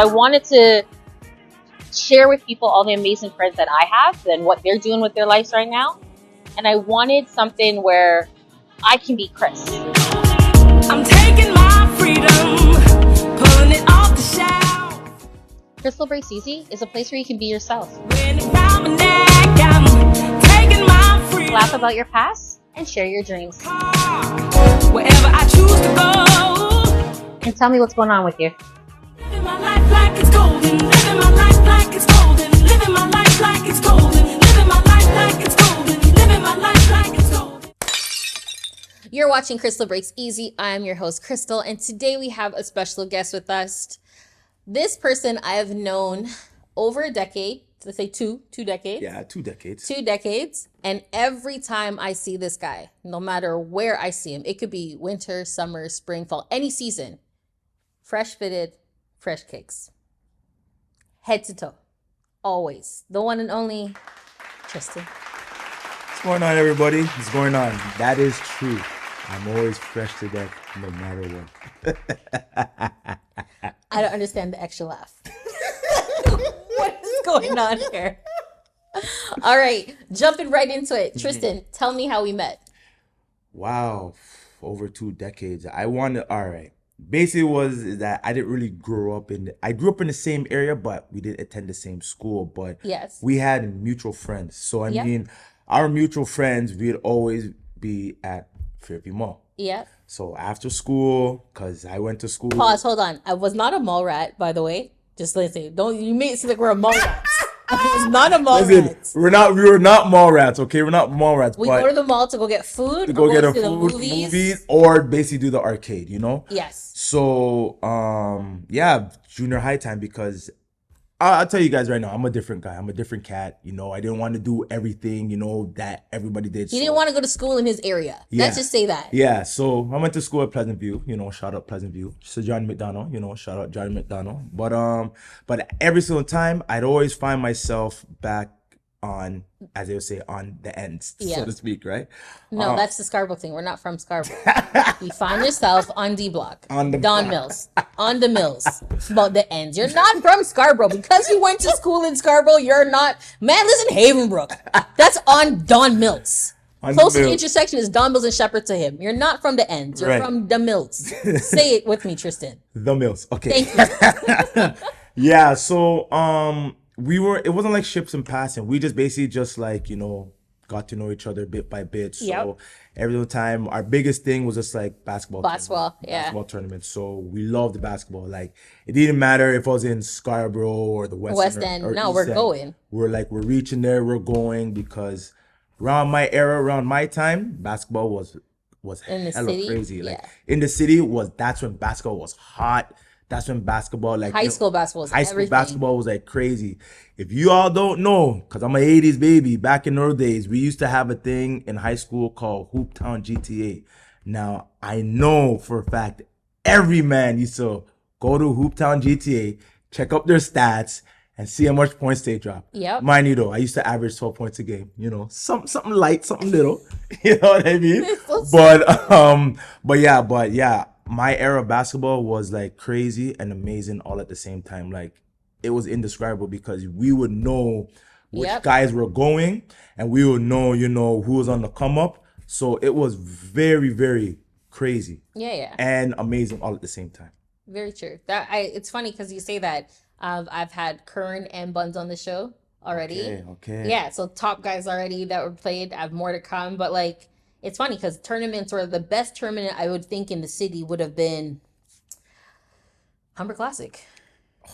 I wanted to share with people all the amazing friends that I have and what they're doing with their lives right now. And I wanted something where I can be Krys. I'm taking my freedom, pulling it off the shelf. Krystle Break is a place where you can be yourself. Laugh about your past and share your dreams. Wherever I choose to go. And tell me what's going on with you. Living my life like it's golden. Living my life like it's golden. Living my life like it's golden. Living my life like it's golden. Living my life like it's golden. You're watching Krystle Breaks Easy. I'm your host, Krystle, and today we have a special guest with us. This person I have known over a decade. Let's say two decades. Yeah, 2 decades. 2 decades. And every time I see this guy, no matter where I see him, it could be winter, summer, spring, fall, any season, fresh fitted, fresh kicks. Head to toe. Always. The one and only Tristan. What's going on, everybody? What's going on? That is true. I'm always fresh to death, no matter what. I don't understand the extra laugh. What is going on here? All right, jumping right into it. Tristan, tell me how we met. Wow, over 2 decades. All right. Basically was that I didn't really grow up I grew up in the same area, but we didn't attend the same school. But yes, we had mutual friends. So I yep. mean, our mutual friends, we'd always be at Fairview Mall. Yeah. So after school, because I went to school. Pause, hold on. I was not a mall rat, by the way. Just listen. Don't you make it seem like we're a mall rats. I was not a mall rat. We were not mall rats, okay? We're not mall rats. We go to the mall to go get food, to go get a to food, the movies, or basically do the arcade, you know? Yes. So, yeah, junior high time, because I'll tell you guys right now, I'm a different guy. I'm a different cat. You know, I didn't want to do everything, you know, that everybody did. He didn't want to go to school in his area. Yeah. Let's just say that. Yeah, so I went to school at Pleasant View, you know, shout out Pleasant View. So Johnny McDonald, you know, shout out Johnny McDonald. But every single time, I'd always find myself back on, as they would say, on the ends, so to speak, right? No, that's the Scarborough thing. We're not from Scarborough. You find yourself on D Block, on the Don Mills, on the Mills. It's about the ends. You're not from Scarborough. Because you went to school in Scarborough, you're not. Man lives in Havenbrook. That's on Don Mills. Closest intersection is Don Mills and Shepherd to him. You're not from the ends. You're from the Mills. Say it with me, Tristan. The Mills. Okay. Thank you. Yeah, so it wasn't like ships and passing. We just basically just like, you know, got to know each other bit by bit. So every time, our biggest thing was just like basketball tournaments. So we loved the basketball. Like, it didn't matter if I was in Scarborough or the West End. No, we're going. We're reaching there, we're going, because around my time, basketball was in the hella city? crazy. Like in the city that's when basketball was hot. That's when basketball, like high school basketball was like crazy. If you all don't know, because I'm an 80s baby, back in those days, we used to have a thing in high school called Hooptown GTA. Now, I know for a fact every man used to go to Hooptown GTA, check up their stats, and see how much points they drop. Yep. Mind you though, I used to average 12 points a game. You know, something light, something little. You know what I mean? But yeah. My era of basketball was like crazy and amazing all at the same time. Like, it was indescribable because we would know which guys were going, and we would know, you know, who was on the come up. So it was very, very crazy. Yeah. And amazing all at the same time. Very true. It's funny because you say that. I've had Kern and Buns on the show already. Okay. Yeah, so top guys already that were played. I have more to come, but like, it's funny because tournaments were the best tournament I would think in the city would have been Humber Classic. Oh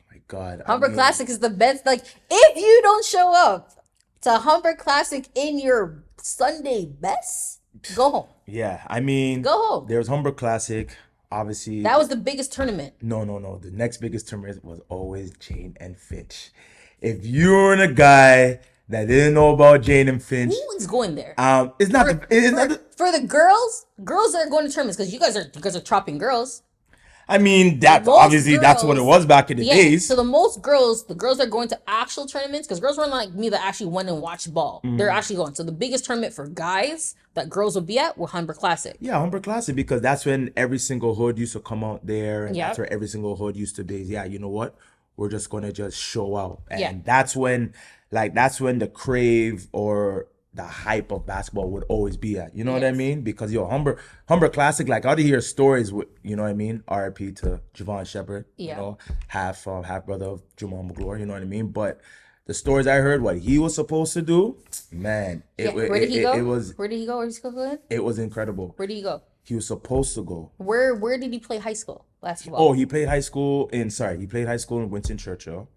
my God. Humber Classic is the best. Like, if you don't show up to Humber Classic in your Sunday best, go home. Yeah, I mean, go home. There's Humber Classic, obviously. That was the biggest tournament. No. The next biggest tournament was always Jane and Finch. If you're a guy that didn't know about Jane and Finch, who's going there? It's not for the girls that are going to tournaments, because you guys are chopping girls. I mean, that's Most obviously that's what it girls- was back in the days. So the girls are going to actual tournaments because girls weren't like me that actually went and watched ball. They're actually going. So the biggest tournament for guys that girls would be at were Humber Classic. Yeah, Humber Classic, because that's when every single hood used to come out there, and Yep. that's where every single hood used to be. Yeah, you know what? We're just gonna just show out, and Yeah. that's when the crave or the hype of basketball would always be at. You know what I Yes. mean? Because Humber Classic, like I would hear stories with, you know what I mean? RIP to Javon Shepherd, you Yeah. know, half brother of Jamal McGlure, you know what I mean? But the stories I heard, what he was supposed to do, man, Where did he go? it was Where did he go? Where did he go? it was incredible. Where did he go? He was supposed to go. Where did he play high school basketball? Oh, he played high school in Winston Churchill,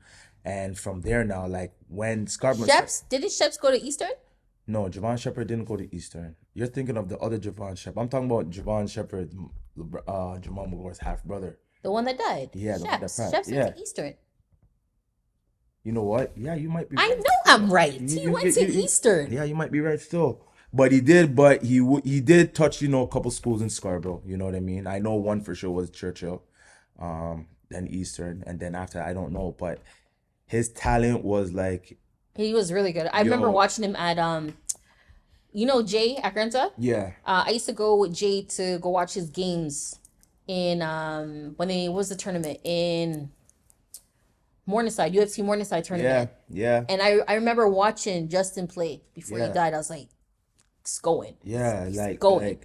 and from there now, like when Scarborough. Didn't Sheps go to Eastern? No, Javon Shepherd didn't go to Eastern. You're thinking of the other Javon Shepherd. I'm talking about Javon Shepherd, Jamal McGlore's half brother. The one that died. Yeah, the one that passed. Sheps Yeah. went to Eastern. You know what? Yeah, you might be. I right. know I'm right. He went to Eastern. Yeah, you might be right still. But he did. But he did touch, a couple schools in Scarborough. You know what I mean? I know one for sure was Churchill, then Eastern, and then after I don't know. But his talent was like. He was really good. I remember watching him at Jay Akrenta? Yeah. I used to go with Jay to go watch his games in was the tournament in Morningside, UFC Morningside tournament. Yeah. And I remember watching Justin play before he Yeah. died. I was like, it's going. Yeah, It's like going.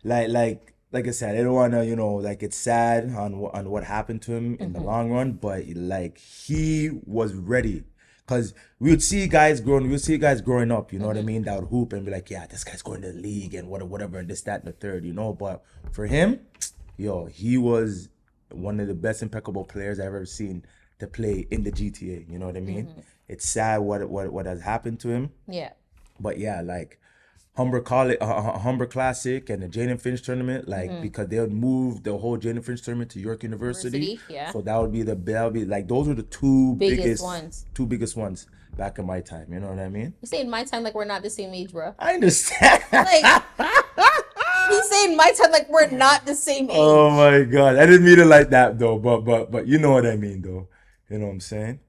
like I said, I don't want to, like it's sad on what happened to him in the long run, but like he was ready. Cause we would see guys growing up, you know what I mean? That would hoop and be like, yeah, this guy's going to the league and whatever, and this, that, and the third, But for him, he was one of the best impeccable players I've ever seen to play in the GTA. You know what I mean? It's sad what has happened to him. Yeah. But yeah, like Humber Classic and the Jaden Finch tournament, like because they would move the whole Jaden Finch tournament to York University. Yeah. So that would be like those were the two Biggest ones. two biggest ones back in my time. You know what I mean? You say in my time like we're not the same age, bro. I understand. Like he's saying my time like we're not the same age. Oh my God, I didn't mean it like that though. But you know what I mean though. You know what I'm saying?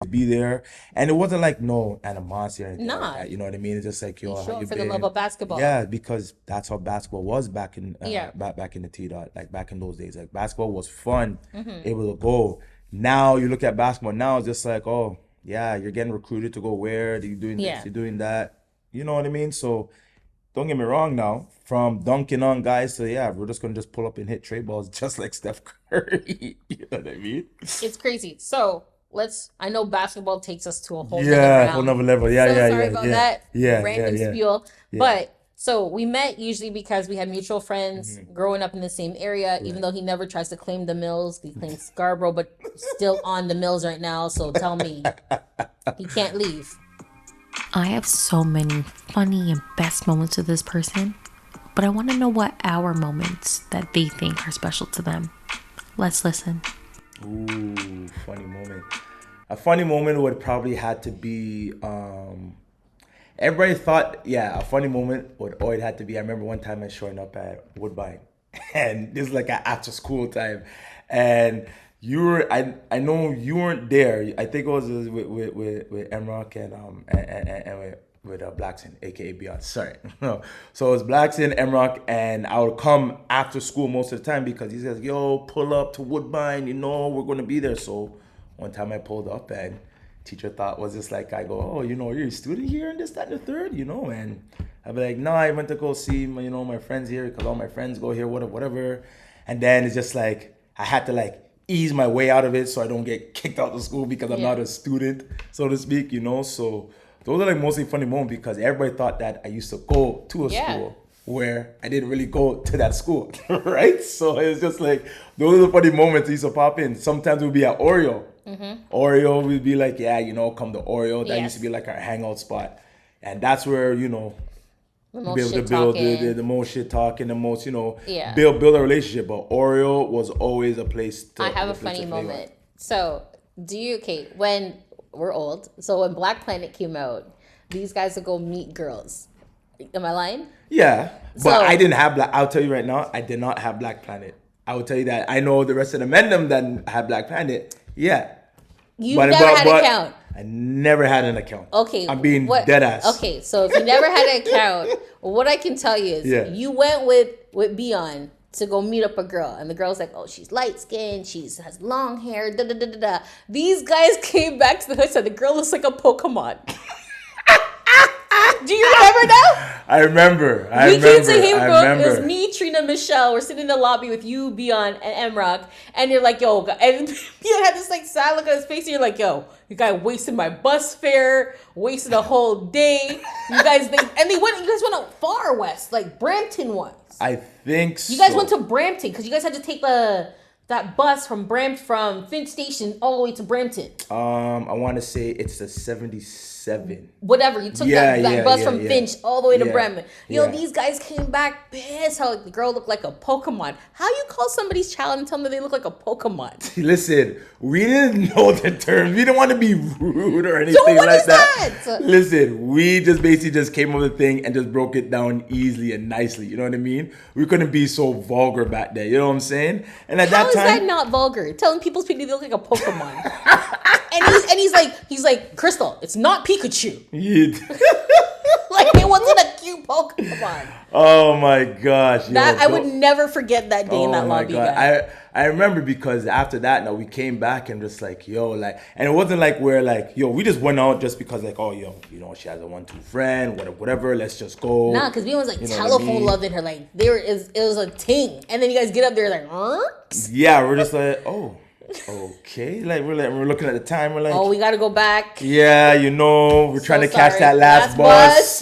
Be there, and it wasn't like no animosity or anything like that, you know what I mean? It's just like, You how show you up for the been? love of basketball. Yeah, because that's how basketball was back in Yeah. back in the T-Dot, like back in those days. Like basketball was fun, able to go. Now you look at basketball now, it's just like, oh yeah, you're getting recruited to go where? You're doing Yeah. this, you're doing that. You know what I mean? So don't get me wrong now, from dunking on guys to we're just gonna just pull up and hit trade balls just like Steph Curry. You know what I mean? It's crazy. So I know basketball takes us to a whole Whole nother level. Yeah, so yeah, sorry yeah, about yeah. that Yeah, random yeah, yeah. spiel. Yeah. But so we met usually because we had mutual friends growing up in the same area, even though he never tries to claim the Mills. He claims Scarborough, but still on the Mills right now. So tell me, he can't leave. I have so many funny and best moments with this person, but I want to know what our moments that they think are special to them. Let's listen. Ooh, funny moment. A funny moment would probably had to be everybody thought, a funny moment would always had to be, I remember one time I showing up at Woodbine and this is like an after school time, and I know you weren't there. I think it was with Emrock and with Blackson, aka Beyond. Sorry. No. So it was Blackson, Emrock, and I would come after school most of the time because he says, yo, pull up to Woodbine, we're gonna be there. So one time I pulled up and teacher thought was just like, I go, oh, you're a student here and this, that, and the third, and I'd be like, no, I went to go see my friends here because all my friends go here, whatever. And then it's just like I had to like ease my way out of it so I don't get kicked out of school because I'm not a student, so to speak, So those are like mostly funny moments because everybody thought that I used to go to a school where I didn't really go to that school, right? So it's just like those are the funny moments that used to pop in. Sometimes we'll be at Oreo. Oreo, we'd be like, come to Oreo. That used to be like our hangout spot. And that's where, The be most able to shit build talking. the most shit talking, the most, build a relationship. But Oreo was always a place to I have a place funny to play moment. on. So, when we're old, so when Black Planet came out, these guys would go meet girls. Am I lying? Yeah, but So- I didn't have Black. I'll tell you right now, I did not have Black Planet. I will tell you that. I know the rest of the men them that had Black Planet. Yeah, You never had an account. I never had an account. Okay, I'm being dead ass. Okay, so if you never had an account, what I can tell you is you went with Beyond to go meet up a girl, and the girl's like, "Oh, she's light skinned, has long hair." Da da da da da. These guys came back to the hood, said the girl looks like a Pokemon. Do you remember now? I remember. We came to him, bro. It was me, Trina, Michelle. We're sitting in the lobby with you, Beyond, and Emrock. And you're like, yo, and Beyond had this like sad look on his face. And you're like, yo, you guys wasted my bus fare, wasted a whole day. You guys, you guys went out far west, like Brampton was. I think so. You guys went to Brampton because you guys had to take that bus from Finch Station all the way to Brampton. I want to say it's the 77. Whatever, you took that bus from Finch all the way to Brampton. These guys came back pissed how the girl looked like a Pokemon. How you call somebody's child and tell them they look like a Pokemon? Listen, we didn't know the terms. We didn't want to be rude or anything like that. Listen, we just basically came up with the thing and just broke it down easily and nicely. You know what I mean? We couldn't be so vulgar back there. You know what I'm saying? And at that time, how is that not vulgar? Telling people they look like a Pokemon. And he's like, Krystle, it's not Pikachu. Like it wasn't a cute Pokemon. Oh my gosh. I would never forget that day in that lobby. I remember because after that, now we came back and just like, and it wasn't like we're like, we just went out just because like, she has a 1-2 friend, whatever, let's just go. Nah, because we was like telephone loving her, like it was a ting, and then you guys get up there like, huh? Yeah, we're just like, oh. Okay, we're looking at the time. We're like, oh, we gotta go back. Yeah, we're trying to catch that last bus.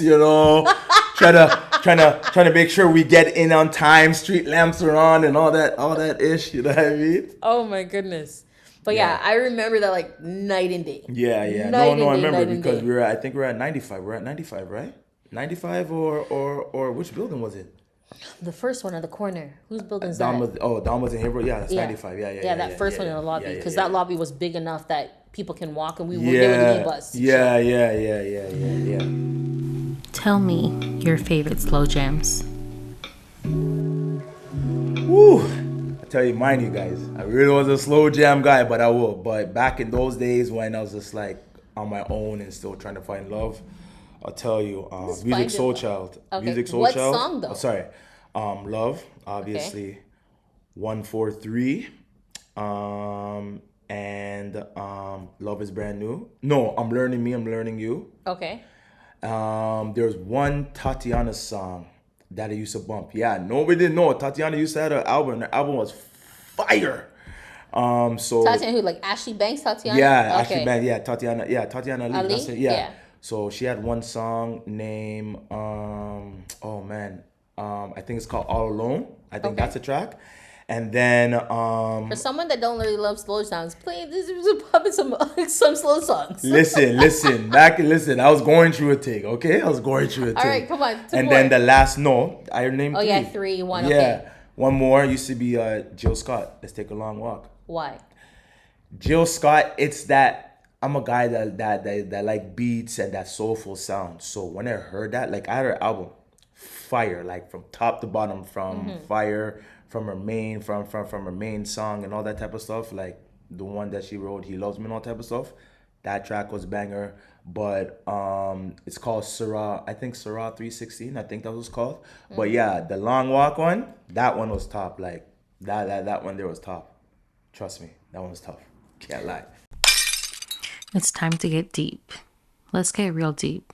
trying to make sure we get in on time. Street lamps are on and all that ish. You know what I mean? Oh my goodness. But yeah, I remember that like night and day. Yeah. No, I remember because I think we're at 95. We're at 95, right? 95 or which building was it? The first one on the corner. Whose building is that? Don was in here. Yeah, that's 95. Yeah. That first one in the lobby because that lobby was big enough that people can walk and they would need a bus. Yeah. Tell me your favorite slow jams. Woo! I tell you mine, you guys. I really was a slow jam guy, but I will. But back in those days when I was just like on my own and still trying to find love, I'll tell you, Music Soul Child. Okay. Music Soul what Child. What song though? Oh, sorry. Love, obviously. Okay. 143. And Love is Brand New. No, I'm Learning Me, I'm Learning You. Okay. There's one Tatiana song that I used to bump. Yeah, nobody didn't know. Tatiana used to have an album, and the album was fire. So Tatiana who, like Ashley Banks, Tatiana? Yeah, okay. Ashley Banks, Tatiana Ali. Ali? That's it, yeah. So she had one song named I think it's called All Alone. I think that's a track. And then for someone that don't really love slow songs, this is probably some slow songs. listen. I was going through a thing, okay? All right, come on. And more. Then the last I named 3. Oh yeah, 3, 1. Yeah. Okay. One more used to be Jill Scott. Let's Take a Long Walk. Why? Jill Scott, it's that I'm a guy that like beats and that soulful sound. So when I heard that, like I had her album, fire, like from top to bottom, from fire, from her main song and all that type of stuff, like the one that she wrote, He Loves Me and all type of stuff. That track was banger. But it's called Sarah 316, I think that was called. But yeah, the Long Walk one, that one was top. Like that one there was top. Trust me, that one was tough. Can't lie. It's time to get deep. Let's get real deep.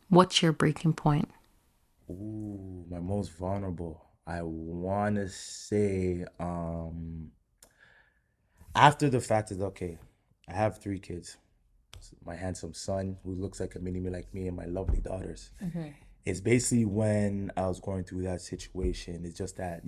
What's your breaking point? Ooh, my most vulnerable. I want to say after the fact is okay. I have 3 kids. My handsome son who looks like a mini me like me and my lovely daughters. It's basically when I was going through that situation. It's just that,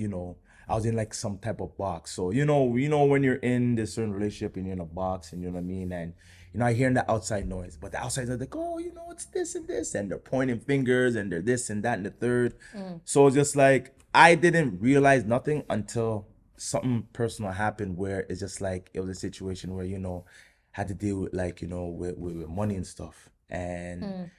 I was in like some type of box. So, when you're in this certain relationship and you're in a box and you know what I mean? And, I hear the outside noise, but the outside is like, oh, it's this and this. And they're pointing fingers and they're this and that and the third. So it's just like, I didn't realize nothing until something personal happened where it's just like, it was a situation where, had to deal with like, with money and stuff. And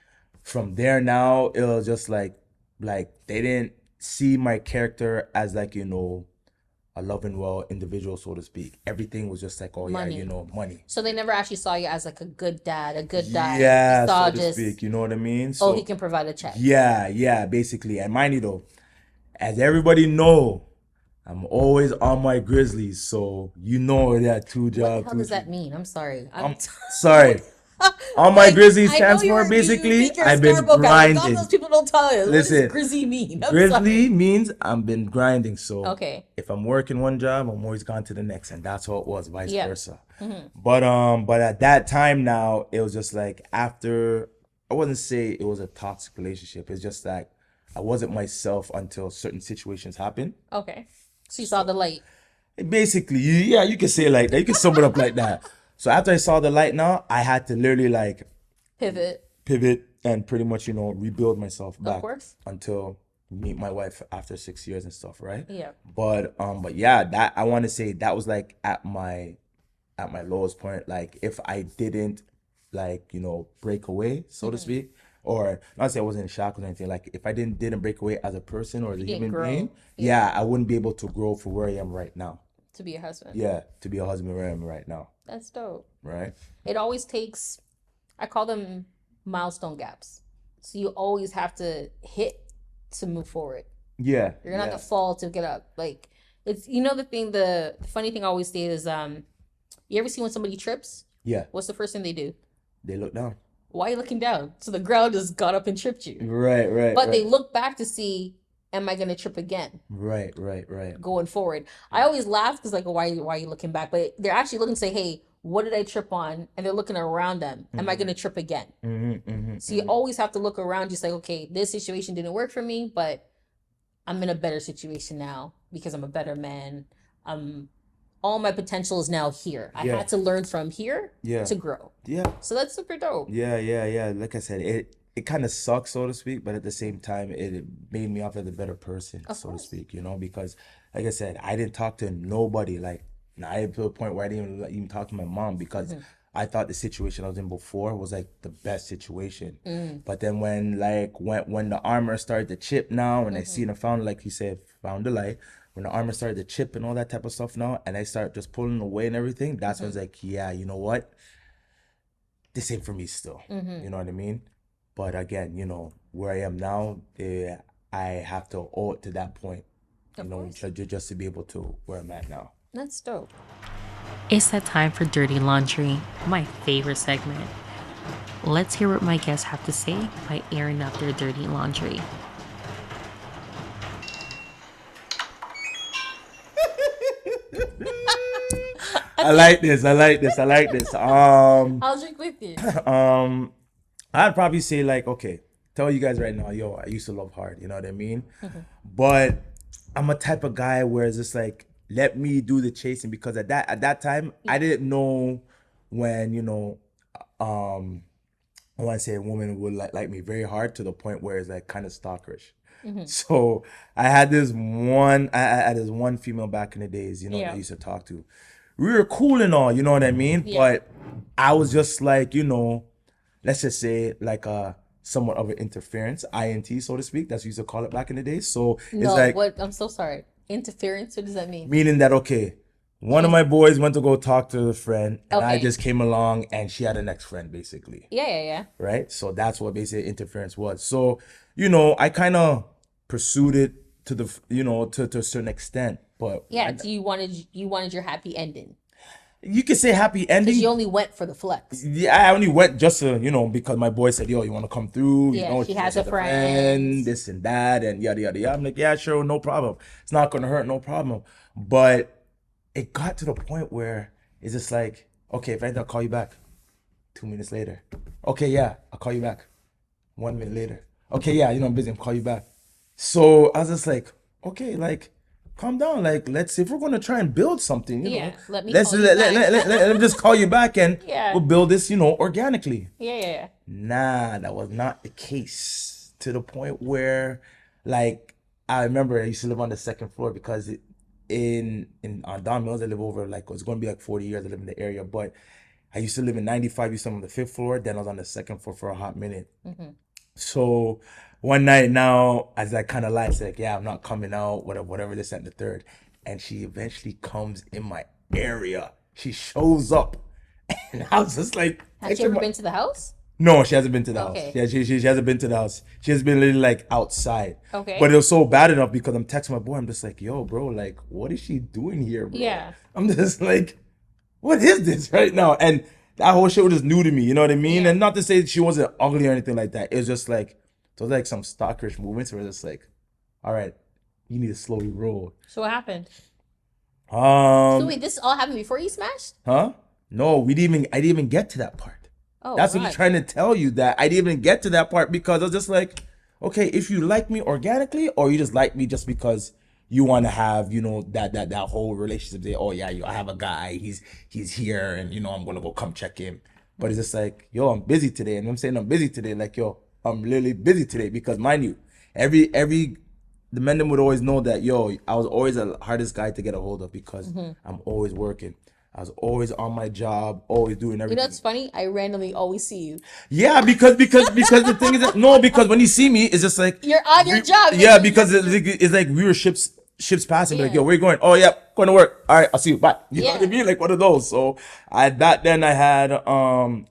from there now, it was just like they didn't see my character as like, you know, a loving well individual, so to speak. Everything was just like, oh yeah, Money. you know, money. So they never actually saw you as like a good dad, a good dad. Yeah, They saw so to just, speak. You know what I mean? oh, So he can provide a check. yeah, basically. And mind you though, as everybody know, I'm always on my Grizzlies, so you know that two What the job, hell two does that cheap. mean? I'm sorry. I'm sorry. On my Like, Grizzlies I know stands you're for basically, think you're a I've been Scarborough guy. Like, all grinding. those people don't tell you. What Listen, does Grizzy mean? I'm Grizzly sorry. means I've been grinding. So Okay. if I'm working one job, I'm always gone to the next, and that's how it was, vice Yeah. versa. But at that time now, it was just like after I wouldn't say it was a toxic relationship. It's just like I wasn't myself until certain situations happened. Okay. So you saw the light. Basically, yeah, you can say it like that. You can sum it up like that. So after I saw the light now, I had to literally like pivot and pretty much, you know, rebuild myself back course. until meet my wife after 6 years and stuff, right? Yeah. But yeah, that I want to say that was like at my lowest point. Like if I didn't like, you know, break away, so to speak, or not say I wasn't in shock or anything. Like if I didn't break away as a person or as a didn't human grow. being, yeah, I wouldn't be able to grow for where I am right now. To be a husband. Yeah, to be a husband where I am right now, That's dope. right? It always takes, I call them milestone gaps. So you always have to hit to move forward. Yeah, You're not gonna fall to get up. Like it's, you know, the funny thing I always say is you ever see when somebody trips? Yeah, What's the first thing they do? they look down. Why are you looking down? So the ground just got up and tripped you. Right. But they look back to see, am I gonna trip again? Right. Going forward. I always laugh because like, why are you looking back? But they're actually looking to say, hey, what did I trip on? And they're looking around them. Am I gonna trip again? So you always have to look around. Just like, okay, this situation didn't work for me, but I'm in a better situation now because I'm a better man. All my potential is now here. I had to learn from here to grow. Yeah. So that's super dope. Yeah. Like I said, it kind of sucks, so to speak, but at the same time, it made me off as a better person, so to speak, you know, because like I said, I didn't talk to nobody. Like, I didn't to a point where I didn't even talk to my mom because I thought the situation I was in before was like the best situation. But then when the armor started to chip now, and I seen and found, like you said, found the light. When the armor started to chip and all that type of stuff now, and I start just pulling away and everything, that's when I was like, yeah, you know what? This ain't for me still. You know what I mean? But again, you know, where I am now, I have to owe it to that point, you know, just to be able to where I'm at now. That's dope. It's that time for Dirty Laundry, my favorite segment. Let's hear what my guests have to say by airing out their dirty laundry. I like this. I'll drink with you. I'd probably say like, okay, tell you guys right now, yo, I used to love hard, you know what I mean? But I'm a type of guy where it's just like, let me do the chasing, because at that time, I didn't know when, you know, I want to say a woman would like me very hard to the point where it's like kind of stalkerish. So I had this one female back in the days, you know, that I used to talk to. We were cool and all, you know what I mean? But I was just like, you know, let's just say like somewhat of an interference, INT, so to speak. That's what we used to call it back in the day. So it's like, what? I'm so sorry. Interference? What does that mean? meaning that, okay, one of my boys went to go talk to a friend, and I just came along, and she had an ex-friend, basically. Yeah. Right? So that's what basically interference was. So, you know, I kind of pursued it to the, you know, to a certain extent. But so you wanted your happy ending. you could say happy ending. Because you only went for the flex. Yeah, I only went just to, you know, because my boy said, yo, you want to come through? Yeah, you know, she has a friend. This and that, and yada, yada, yada. I'm like, yeah, sure, no problem. It's not going to hurt, no problem. But it got to the point where it's just like, okay, if I need to, I'll call you back. 2 minutes later. Okay, yeah, I'll call you back. 1 minute later. Okay, yeah, you know, I'm busy, I'll call you back. So I was just like, okay, like, calm down. Like, let's, if we're going to try and build something, you know, let me let me just call you back, and we'll build this, you know, organically. Yeah. Nah, that was not the case, to the point where, like, I remember I used to live on the second floor, because on Don Mills, I live over, like, it's going to be like 40 years I live in the area, but I used to live in 95, used to live on the fifth floor, then I was on the second floor for a hot minute. So one night now, as I kind of lied, it's like, yeah, I'm not coming out, whatever, this and the third. And she eventually comes in my area. She shows up. And I was just like, Has she ever been to the house? no, she hasn't been to the house. Okay. Yeah, she hasn't been to the house. She has been literally like outside. Okay. But it was so bad enough because I'm texting my boy. I'm just like, yo, bro, like, what is she doing here, bro? Yeah. I'm just like, what is this right now? And that whole shit was just new to me. You know what I mean? Yeah. And not to say she wasn't ugly or anything like that. It was just like, it was like some stalkerish movements where it's just like, all right, you need to slowly roll. So what happened? So wait, this all happened before you smashed? Huh? No, I didn't even get to that part. Oh, That's what right. I'm trying to tell you, that I didn't even get to that part because I was just like, okay, if you like me organically or you just like me just because you want to have, you know, that whole relationship there. Oh yeah, I have a guy, he's here and you know, I'm going to go come check him. But it's just like, yo, I'm busy today. And I'm saying I'm busy today. Like, yo, I'm literally busy today because mind you, the men them would always know that, yo, I was always the hardest guy to get a hold of because I'm always working. I was always on my job, always doing You everything. know what's funny? I randomly always see you. Yeah, because the thing is that, no, because when you see me, it's just like You're on your job. Yeah, because it's like we were ships passing. Like, Yeah. yo, where you going? Oh yeah, going to work. All right, I'll see you. Bye. You know what I Yeah. mean? Like one of those. So then I had a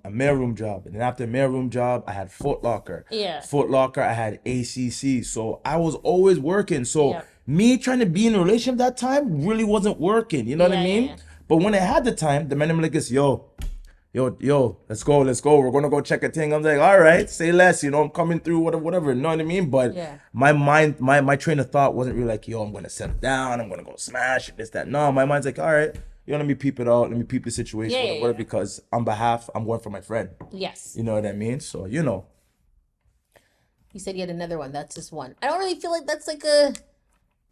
mailroom job, and then after mailroom job, I had Foot Locker. Yeah. Foot Locker, I had ACC. So I was always working. So Yeah. me trying to be in a relationship that time really wasn't working. You know what I Yeah, mean? yeah. But when I had the time, the man I'm like this, yo, let's go. We're gonna go check a thing. I'm like, all right, say less. You know, I'm coming through, whatever. You know what I mean? But Yeah. my mind, my train of thought wasn't really like, yo, I'm gonna settle down. I'm gonna go smash this, that. No, my mind's like, all right, let me peep it out. Let me peep the situation, Yeah, yeah, whatever. yeah. Because I'm going for my friend. Yes. You know what I mean? So you know. You said you had another one. That's just one. I don't really feel like that's like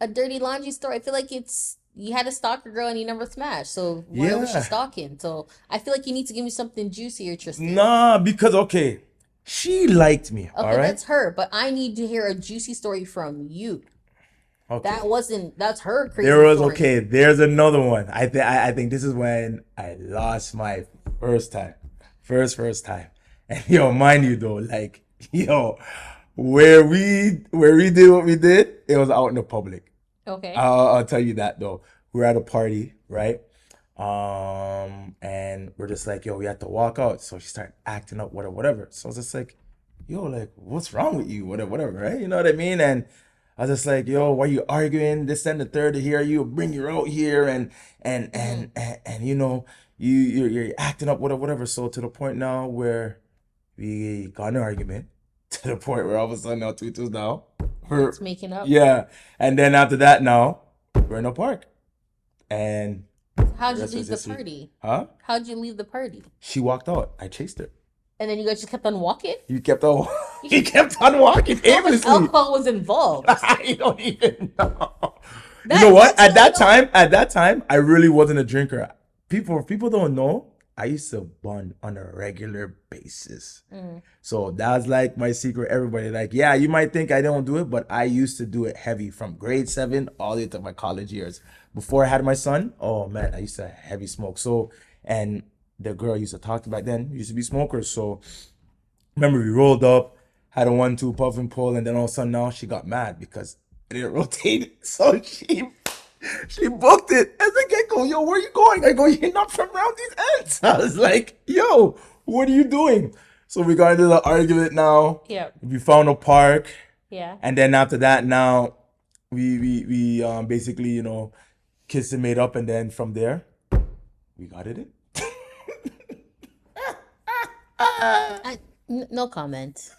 a dirty laundry story. I feel like it's you had a stalker girl and you never smashed. So why was she Yeah. stalking? So I feel like you need to give me something juicier, Tristan. Nah, because okay, she liked me. All Okay, right. that's her, but I need to hear a juicy story from you. Okay. That's her crazy There was story. okay. There's another one. I think this is when I lost my first time, first time. And yo, mind you though, like yo, where we did what we did, it was out in the public. Okay. I'll tell you that though. We're at a party, right? And we're just like, yo, we have to walk out. So she started acting up, whatever. So I was just like, yo, like, what's wrong with you? Whatever, right? You know what I mean? And I was just like, yo, why you arguing? This and the third to hear you, bring you out here, and you know, you're acting up, whatever. So to the point now where we got in an argument, to the point where all of a sudden now Tutu's now. It's making up. Yeah. And then after that now, we're in a park. And How'd you rest leave is the history. party? Huh? How'd you leave the party? She walked out. I chased her. And then you guys just kept on walking? You kept on walking How much aimlessly. alcohol was involved? I don't even know. That- You know what? that's At that time, I really wasn't a drinker. People don't know. I used to bun on a regular basis. So that's like my secret. Everybody like, yeah, you might think I don't do it, but I used to do it heavy from grade 7 all the way to my college years. Before I had my son, oh man, I used to heavy smoke. So, and the girl I used to talk to back then used to be smokers. So remember we rolled up, had a 1-2 puff and pull, and then all of a sudden now she got mad because I didn't rotate it. So she booked it. I was like, I go, yo, where you going? I go, you're not from around these ends. I was like, yo, what are you doing? So we got into the argument now. Yeah. We found a park. Yeah. And then after that now we basically, you know, kissed and made up, and then from there we got it in. No comment.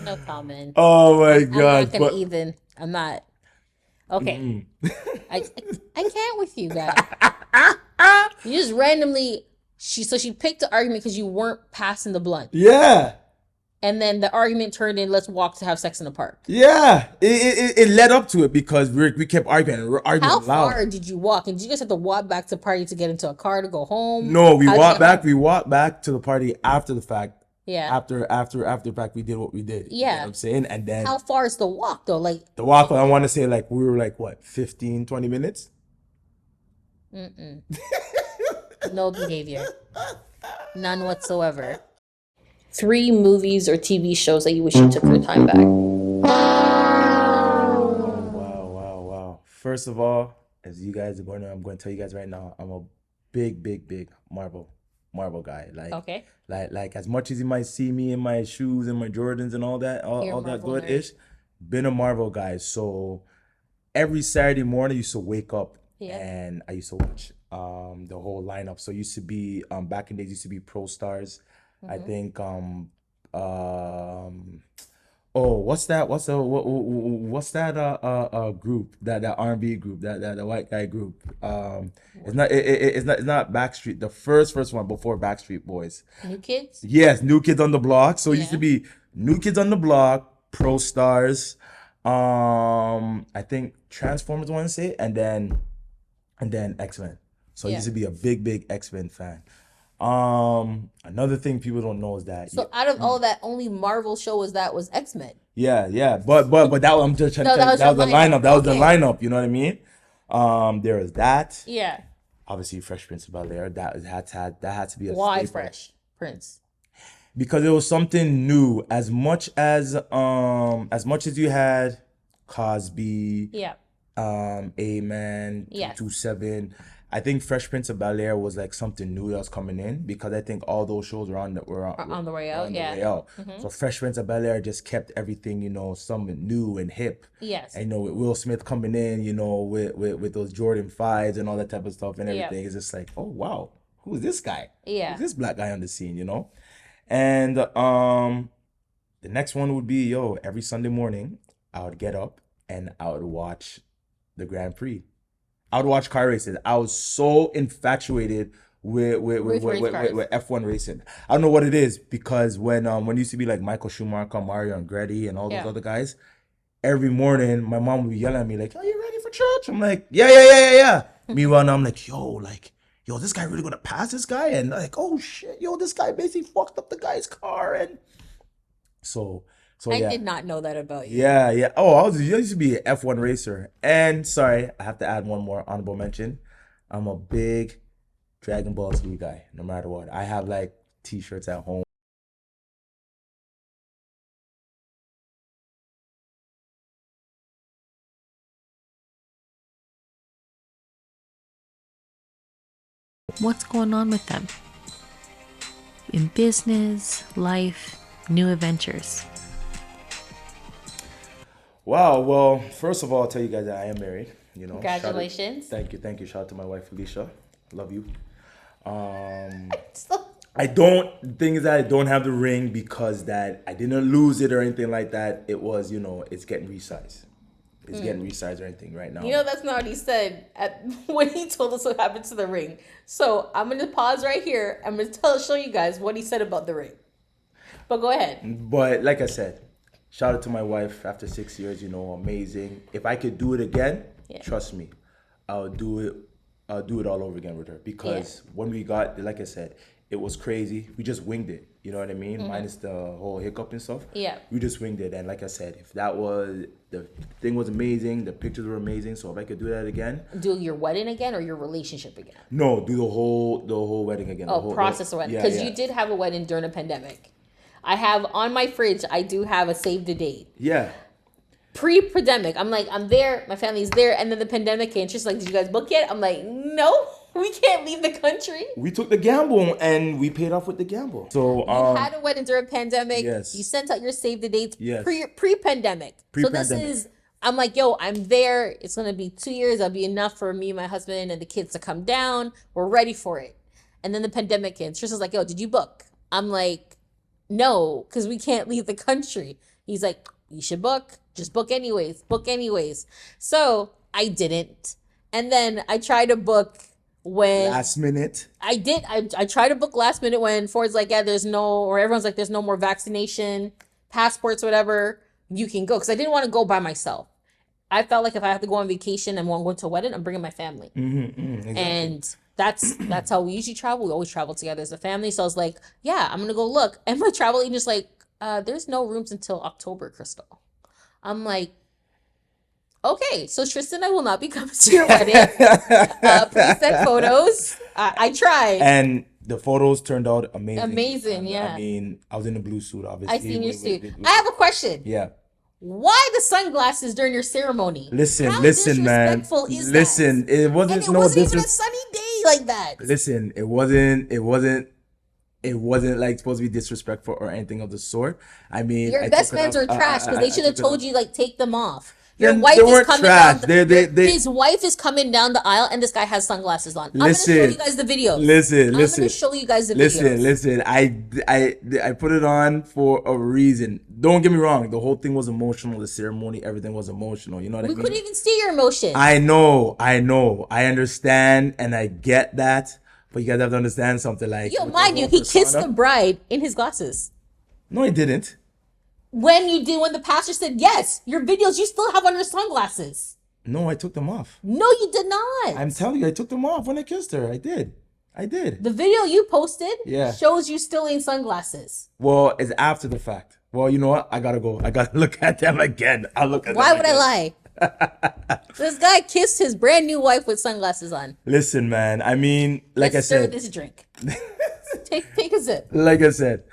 No comment. Oh my I'm god. not gonna even. I'm not. Okay. I can't with you guys. You just randomly. She picked the argument because you weren't passing the blunt, Yeah. and then the argument turned in let's walk to have sex in the park. Yeah. It led up to it because we kept arguing and we're arguing How loud. far did you walk? And did you guys have to walk back to the party to get into a car to go home? No, we How'd you walked get back. home? We walked back to the party after the fact. Yeah. After the fact, we did what we did. You know Yeah. what I'm saying? And then How far is the walk though? Like, the walk, I want to say like we were like what, 15, 20 minutes? no behavior, none whatsoever. 3 movies or TV shows that you wish you took your time back. Wow. First of all, as you guys are going to, I'm going to tell you guys right now, I'm a big Marvel guy. Okay. Like as much as you might see me in my shoes and my Jordans and all that, You're a all that Marvel good nerd. ish, been a Marvel guy. So every Saturday morning I used to wake up and I used to watch the whole lineup. So it used to be back in the days used to be Pro Stars. I think what's that group, that R&B group, that the white guy group, it's not Backstreet, the first one before Backstreet Boys. New Kids? Yes, New Kids on the Block. So it used to be New Kids on the Block, Pro Stars, I think Transformers, I want to say, and then X-Men. So I used to be a big X-Men fan. Another thing people don't know is that So out of all that, only Marvel show was X-Men. yeah, but that was, I'm just trying to tell you, that was the lineup. That was the lineup. You know what I mean? There was that. Yeah. Obviously, Fresh Prince of Bel-Air. That had to be a Why staple. Fresh Prince? Because it was something new. As much as you had Cosby, A-Man, 227. I think Fresh Prince of Bel-Air was like something new that was coming in, because I think all those shows were on the way out. So Fresh Prince of Bel-Air just kept everything, something new and hip. Yes. And with Will Smith coming in, with those Jordan 5s and all that type of stuff and everything, it's just like, oh wow, who is this guy? Yeah. Who's this black guy on the scene, And the next one would be, every Sunday morning I would get up and I would watch the Grand Prix. I would watch car races. I was so infatuated with F1 racing. I don't know what it is, because when it used to be like Michael Schumacher, Mario Andretti, and all those other guys, every morning my mom would be yelling at me like, "Are you ready for church?" I'm like, yeah. Meanwhile, now I'm like, yo, this guy really gonna pass this guy? And like, oh shit, this guy basically fucked up the guy's car. And so I did not know that about you. Yeah. Oh, I used to be an F1 racer. And sorry, I have to add one more honorable mention. I'm a big Dragon Ball Z guy, no matter what. I have like t-shirts at home. What's going on with them? In business, life, new adventures. Wow. Well, first of all, I'll tell you guys that I am married. Congratulations. Thank you. Shout out to my wife, Felicia. Love you. I don't. The thing is that I don't have the ring because that I didn't lose it or anything like that. It was, it's getting resized. It's getting resized or anything right now. That's not what he said when he told us what happened to the ring. So I'm gonna pause right here. I'm gonna show you guys what he said about the ring. But go ahead. But like I said, shout out to my wife after 6 years. Amazing. If I could do it again, trust me, I'll do it. I'll do it all over again with her, because when we got, like I said, it was crazy. We just winged it. You know what I mean? Minus the whole hiccup and stuff. Yeah. We just winged it. And like I said, if the thing was amazing, the pictures were amazing. So if I could do that again. Do your wedding again or your relationship again? No, do the whole wedding again. Process the wedding. Because you did have a wedding during a pandemic. I have on my fridge, I do have a save the date. Yeah. Pre-pandemic, I'm like, I'm there, my family's there, and then the pandemic came. She's like, did you guys book yet? I'm like, no, we can't leave the country. We took the gamble and we paid off with the gamble. So you had a wedding during a pandemic. Yes. You sent out your save the dates. Yes. Pre-pandemic. So this is, I'm like, yo, I'm there. It's gonna be 2 years. That'll be enough for me, my husband, and the kids to come down. We're ready for it. And then the pandemic came. Tristan's like, yo, did you book? I'm like, no, because we can't leave the country. He's like, you should book. Just book anyways. So I didn't. And then I tried to book when last minute. I tried to book last minute when Ford's like, yeah, everyone's like, there's no more vaccination, passports, whatever, you can go. Because I didn't want to go by myself. I felt like if I have to go on vacation and want to go to a wedding, I'm bringing my family. Exactly. And that's how we usually travel. We always travel together as a family. So I was like, yeah, I'm going to go look. And my travel agent's like, there's no rooms until October, Krystle. I'm like, okay, so Tristan and I will not be coming to your wedding. Please send photos. I tried. And The photos turned out amazing. Amazing, yeah. I mean, I was in a blue suit, obviously. I seen your with- suit. with- I have a question. Yeah. Why the sunglasses during your ceremony? Listen, How listen, man. disrespectful is Listen, that? it wasn't And it no wasn't even a disres- sunny day like that. Listen, it wasn't like supposed to be disrespectful or anything of the sort. I mean, Your I best took it mans off- are trash because they should have took it told off. you like take them off. Your They- wife they is weren't coming trash. down. They- his wife is coming down the aisle, and this guy has sunglasses on. I'm Listen, gonna show you guys the videos. Listen, I'm gonna show you guys the videos. Listen. I put it on for a reason. Don't get me wrong. The whole thing was emotional. The ceremony, everything was emotional. You know what I We mean? couldn't even see your emotions. I know. I understand, and I get that. But you guys have to understand something. Like, Yo, with mind the you, whole he kissed persona- the bride in his glasses. No, I didn't. When the pastor said yes, your videos you still have on your sunglasses. No, I took them off. No, you did not. I'm telling you, I took them off when I kissed her. I did. The video you posted Yeah. shows you still in sunglasses. Well, it's after the fact. Well, you know what? I gotta go. I gotta look at them again. I'll look at Why them would I again. lie? This guy kissed his brand new wife with sunglasses on. Listen, man. I mean, like Let's I stir said, this drink. Take a sip. like I said.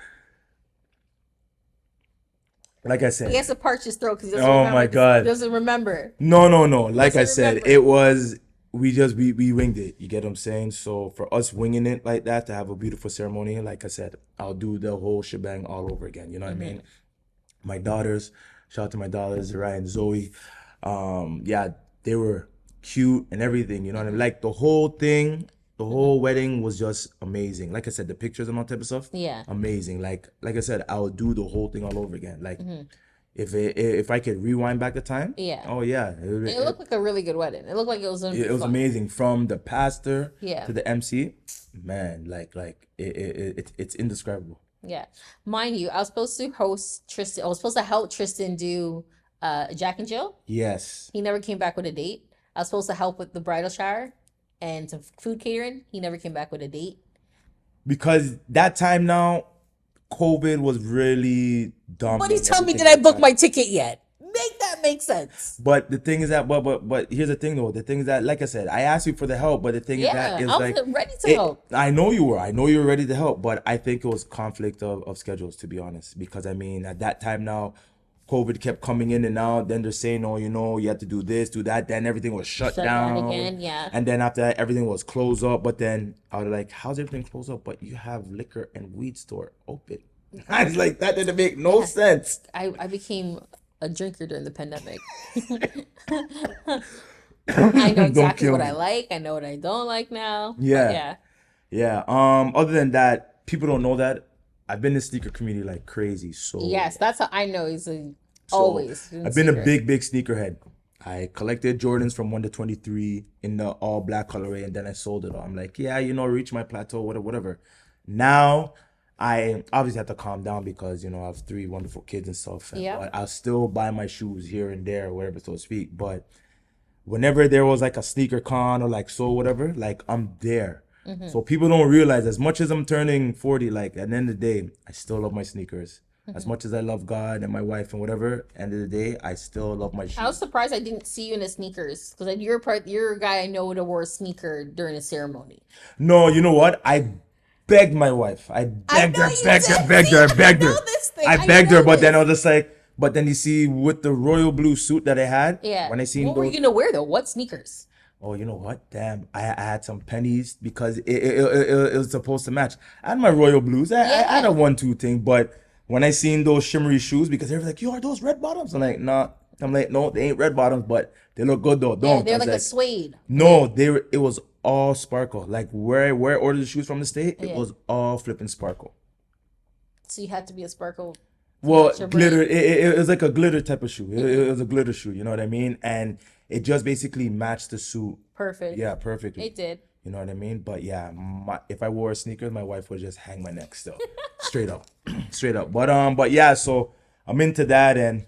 Like I said. He has to parch his throat because he doesn't Oh remember. my God. He doesn't remember. No. Like I Doesn't said, remember. it was we winged it. You get what I'm saying? So for us winging it like that to have a beautiful ceremony, like I said, I'll do the whole shebang all over again. You know what I mean? My daughters, shout out to my daughters, Ryan and Zoe. Yeah, they were cute and everything. You know what I mean? Like the whole thing, the whole wedding was just amazing. Like I said, the pictures and all type of stuff. Yeah. Amazing. Like I said, I would do the whole thing all over again. Like if I could rewind back the time. Yeah. Oh yeah. It looked like a really good wedding. It looked like it was It was fun. amazing from the pastor Yeah. to the MC. Man, it's indescribable. Yeah. Mind you, I was supposed to host Tristan. I was supposed to help Tristan do Jack and Jill. Yes. He never came back with a date. I was supposed to help with the bridal shower and some food catering. He never came back with a date. Because that time now, COVID was really dominating. But he told me, everything did I at the book time. my ticket yet? Make that make sense. But the thing is that, but here's the thing though. The thing is that, like I said, I asked you for the help, but the thing is Yeah, that is I was like ready to help. I know you were. I know you were ready to help, but I think it was conflict of schedules, to be honest. Because I mean, at that time now, COVID kept coming in and out. Then they're saying, oh, you have to do this, do that. Then everything was shut down again, yeah. And then after that, everything was closed up. But then I was like, how's everything closed up? But you have liquor and weed store open. I was like, that didn't make no sense. I became a drinker during the pandemic. I know exactly kill what me. I like. I know what I don't like now. But Yeah. yeah. Yeah. Other than that, people don't know that I've been in the sneaker community like crazy. So Yes, that's how I know he's so always. I've been a big sneakerhead. I collected Jordans from 1 to 23 in the all black colorway, and then I sold it all. I'm like, yeah, reach my plateau, whatever. Now I obviously have to calm down because I have 3 wonderful kids and stuff. Yeah. But I'll still buy my shoes here and there, whatever, so to speak. But whenever there was like a sneaker con or like so whatever, like I'm there. So people don't realize, as much as I'm turning 40, like at the end of the day, I still love my sneakers. As much as I love God and my wife and whatever, end of the day, I still love my shoes. I was surprised I didn't see you in a sneakers because you're a guy I know that wore a sneaker during a ceremony. No, you know what? I begged my wife. I begged her, begged her. I begged her, but then I was just like, but then you see, with the royal blue suit that I had, Yeah. when I seen what were those, you gonna wear though? What sneakers? oh, you know what? Damn, I had some pennies because it was supposed to match. I had my royal blues. I had a 1-2 thing, but when I seen those shimmery shoes, because they were like, yo, are those red bottoms? I'm like, nah. I'm like, no, they ain't red bottoms, but they look good though. Yeah, Don't. they're I was like a suede. no, it was all sparkle. Like where I ordered the shoes from the state, it Yeah. was all flipping sparkle. So you had to be a sparkle. Well, match your glitter. brand. It was like a glitter type of shoe. It was a glitter shoe. You know what I mean? And it just basically matched the suit. Perfect. Yeah, perfectly. It did. You know what I mean? But yeah, if I wore sneakers, my wife would just hang my neck still, straight up, straight up. But yeah, so I'm into that, and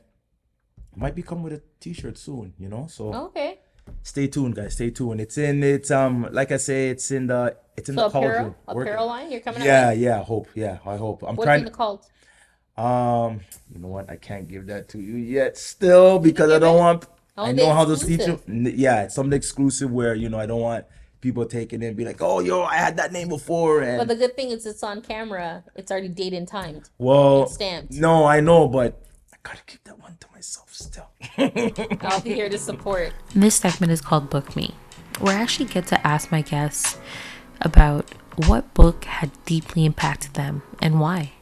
I might be coming with a t-shirt soon. So Okay. stay tuned, guys. Stay tuned. It's like I say, it's in the So cauldron. apparel line. You're coming out. Yeah, with? yeah. I hope. I'm What's trying. it called? You know what? I can't give that to you yet, still, because I don't want. I Oh, know the how to exclusive. teach you. Yeah, it's something exclusive where I don't want people take it and be like, oh, yo, I had that name before. And But the good thing is it's on camera. It's already dated and timed. well, And stamped. no, I know, but I gotta keep that one to myself still. I'll be here to support. This segment is called Book Me, where I actually get to ask my guests about what book had deeply impacted them and why.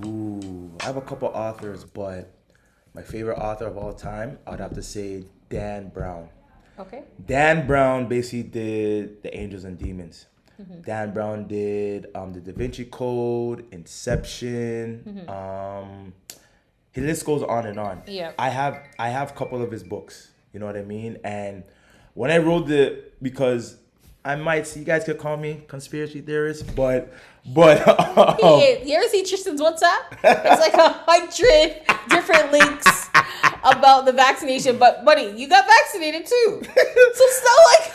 Ooh, I have a couple authors, but my favorite author of all time, I'd have to say Dan Brown. Okay. Dan Brown basically did The Angels and Demons. Dan Brown did the Da Vinci Code, Inception. His list goes on and on. Yeah. I have a couple of his books. You know what I mean? And when I wrote because I might see, you guys could call me conspiracy theorist, but You ever see Tristan's WhatsApp? It's like 100 different links about the vaccination. But buddy, you got vaccinated too, so it's not like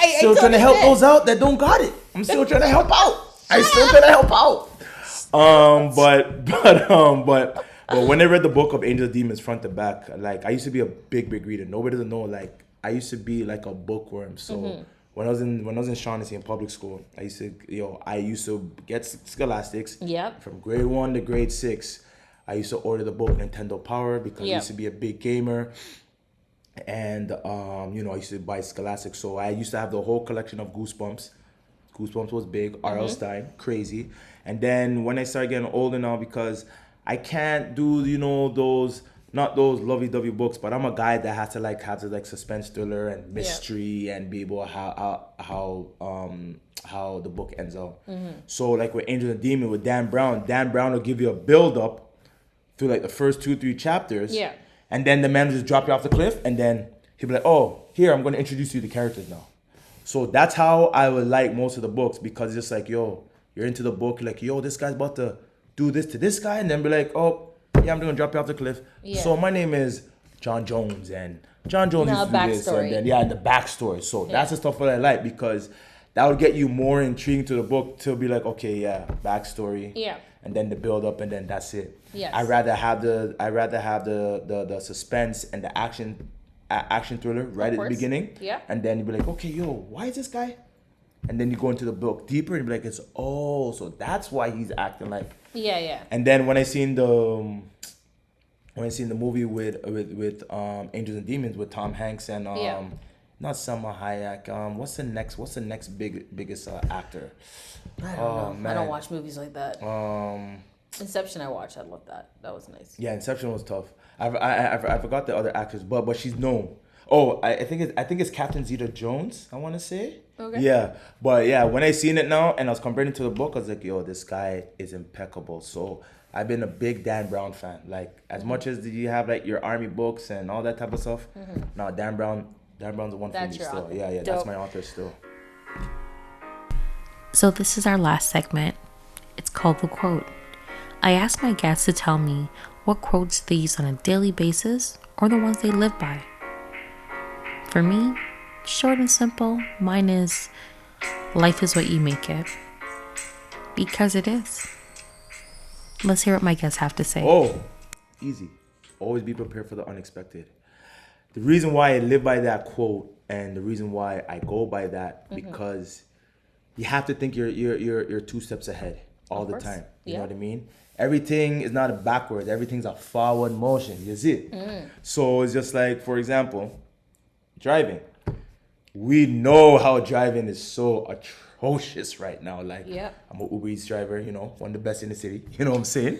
I still trying to help those out that don't got it. I'm still trying to help out. But when I read the book of Angels and Demons front to back, like I used to be a big reader. Nobody doesn't know, like I used to be like a bookworm. So when I was in Shaughnessy in public school, I used to get Scholastics. Yep. From grade 1 to grade 6. I used to order the book Nintendo Power because I used to be a big gamer. And I used to buy Scholastics. So I used to have the whole collection of Goosebumps. Goosebumps was big. R.L. Stein, crazy. And then when I started getting older now, because I can't do, not those lovey-dovey books, but I'm a guy that has to have suspense thriller and mystery and be able how the book ends out. So like with Angels and Demons with Dan Brown will give you a build-up through like the first 2-3 chapters. Yeah. And then the man will just drop you off the cliff, and then he'll be like, oh, here, I'm going to introduce you to the characters now. So that's how I would like most of the books, because it's just like, yo, you're into the book, like, yo, this guy's about to do this to this guy, and then be like, oh, yeah, I'm going to drop you off the cliff. Yeah. So my name is John Jones, and John Jones used to do this, and then, the backstory. So that's the stuff that I like, because that would get you more intrigued to the book to be like, okay, backstory. Yeah. And then the build up, and then that's it. Yes. I'd rather have the suspense and the action thriller right at the beginning. Yeah. And then you'd be like, okay, yo, why is this guy? And then you go into the book deeper and be like, so that's why he's acting like. Yeah. And then when I seen the movie with Angels and Demons with Tom Hanks and not Selma Hayek, what's the next biggest actor? I don't know. Man. I don't watch movies like that. Inception, I watched. I love that. That was nice. Yeah, Inception was tough. I forgot the other actors, but she's known. Oh, I think it's Captain Zeta-Jones, I want to say. Okay. Yeah, but yeah, when I seen it now and I was comparing it to the book, I was like, yo, this guy is impeccable. So I've been a big Dan Brown fan. Like, as much as you have like your army books and all that type of stuff, no, Dan Brown's the one for me still. Author. Yeah, Dope. That's my author still. So this is our last segment. It's called The Quote. I ask my guests to tell me what quotes they use on a daily basis or the ones they live by. For me, short and simple, mine is, life is what you make it. Because it is. Let's hear what my guests have to say. Oh, easy. Always be prepared for the unexpected. The reason why I live by that quote and the reason why I go by that, because you have to think you're 2 steps ahead all the time. You know what I mean? Everything is not a backwards. Everything's a forward motion. You see it? So it's just like, for example, driving. We know how driving is so atrocious right now. Like, I'm an Uber Eats driver, one of the best in the city. You know what I'm saying?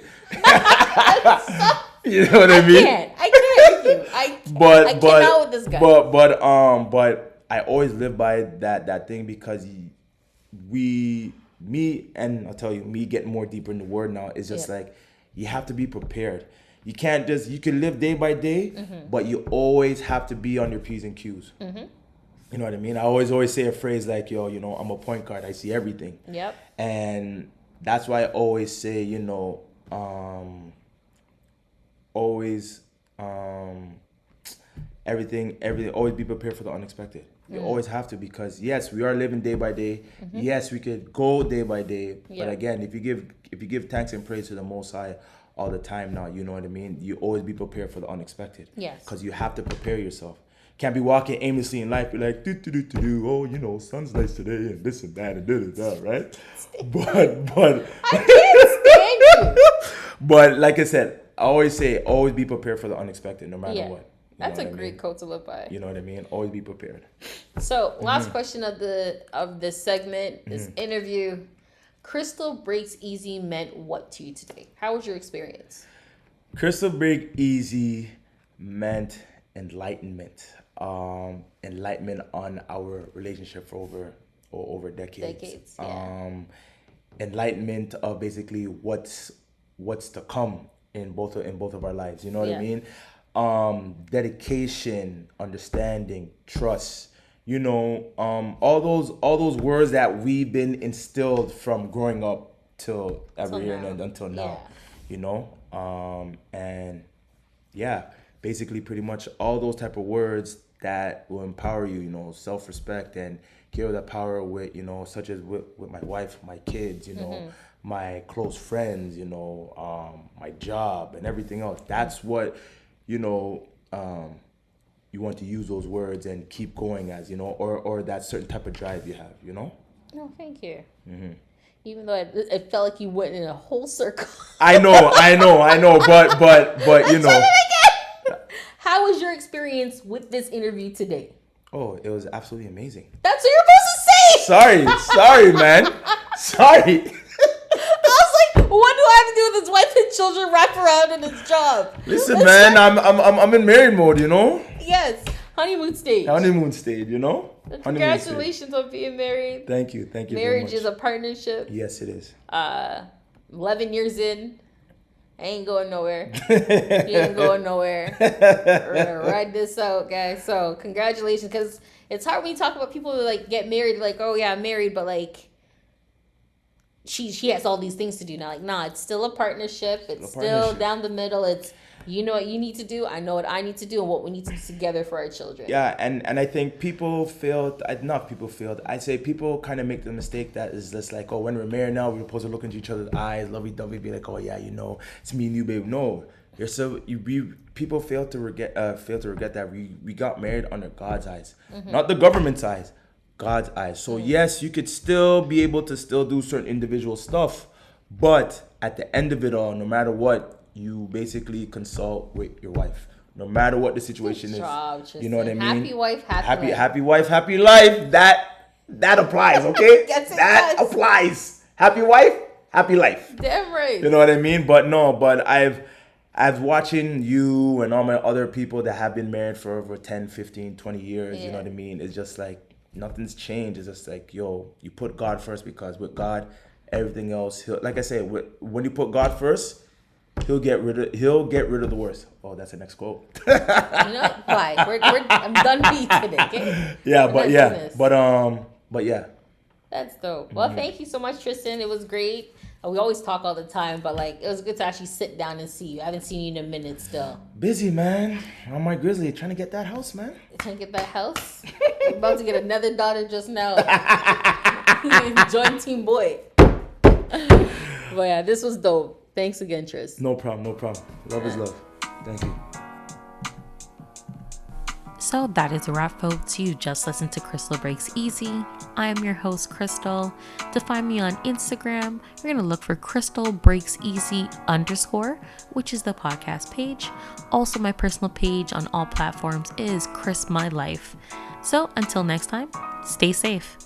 You know what I mean? I can't with you. I cannot with this guy. But I always live by that thing, because and I'll tell you, me getting more deeper in the word now is just like, you have to be prepared. You can't you can live day by day, but you always have to be on your P's and Q's. You know what I mean? I always say a phrase like, yo, I'm a point guard. I see everything. Yep. And that's why I always say, everything, always be prepared for the unexpected. You always have to, because yes, we are living day by day. Yes, we could go day by day. But again, if you give thanks and praise to the Most High all the time now, you know what I mean? You always be prepared for the unexpected. Yes. Because you have to prepare yourself. Can't be walking aimlessly in life, be like, oh, you know, sun's nice today and this and that and da, right? But I can't stand you. but like I said, I always say, always be prepared for the unexpected, no matter what. That's a great quote to live by. You know what I mean? Always be prepared. So, last question of this segment, this interview. Krystle Breaks Easy meant what to you today? How was your experience? Krystle Break Easy meant enlightenment. Enlightenment on our relationship for over decades. Enlightenment of basically what's to come in both of our lives. You know what I mean? Dedication, understanding, trust. You know, all those words that we've been instilled from growing up till every year and until now. You know, and basically pretty much all those type of words that will empower you. You know, self-respect and give that power with, you know, such as with my wife, my kids. You know, my close friends. You know, my job and everything else. That's what, you know. You want to use those words and keep going as, you know, or that certain type of drive you have, you know? No, thank you. Even though it felt like you went in a whole circle. I know, but you know. How was your experience with this interview today? Oh, it was absolutely amazing. That's what you're supposed to say. Sorry, man. Sorry. I was like, what do I have to do with his wife and children wrap around in his job? Listen, man, I'm in married mode, you know? Yes, honeymoon stage. Honeymoon stage, you know? Congratulations on being married. Thank you Marriage very much. is a partnership. Yes, it is. 11 years in, I ain't going nowhere. You ain't going nowhere. We're gonna ride this out, guys. So congratulations, because it's hard when you talk about people who like get married, like, oh yeah, I'm married, but like she has all these things to do now. Like, nah, it's still a partnership. It's still down the middle. It's, you know what you need to do, I know what I need to do, and what we need to do together for our children. Yeah, and I think people failed. Not people failed. I say people kind of make the mistake that is just like, oh, when we're married now, we're supposed to look into each other's eyes, lovey-dovey, be like, oh yeah, you know, it's me and you, babe. No, people fail to regret that we got married under God's eyes, not the government's eyes, God's eyes. So yes, you could still be able to still do certain individual stuff, but at the end of it all, no matter what, you basically consult with your wife, no matter what the situation is. Tristan. You know what I mean? Happy wife, happy life. Happy wife, happy life. That applies, okay? Yes, that does. applies. Happy wife, happy life. Damn right. You know what I mean? But I've watching you and all my other people that have been married for over 10, 15, 20 years, you know what I mean? It's just like nothing's changed. It's just like, yo, you put God first, because with God, everything else, like I said, when you put God first, He'll get rid of the worst. Oh, that's the next quote. You know, bye. I'm done beat today. Okay? But yeah. That's dope. Well, thank you so much, Tristan. It was great. We always talk all the time, but like, it was good to actually sit down and see you. I haven't seen you in a minute still. Busy, man. On my Grizzly, trying to get that house, man. Trying to get that house? I'm about to get another daughter just now. Join Team Boy. But yeah, this was dope. Thanks again, Tris. No problem. Love is love. Thank you. So that is a wrap, folks. You just listened to Krystle Breaks Easy. I am your host, Krystle. To find me on Instagram, you're going to look for Krystle Breaks Easy _ which is the podcast page. Also, my personal page on all platforms is Chris My Life. So until next time, stay safe.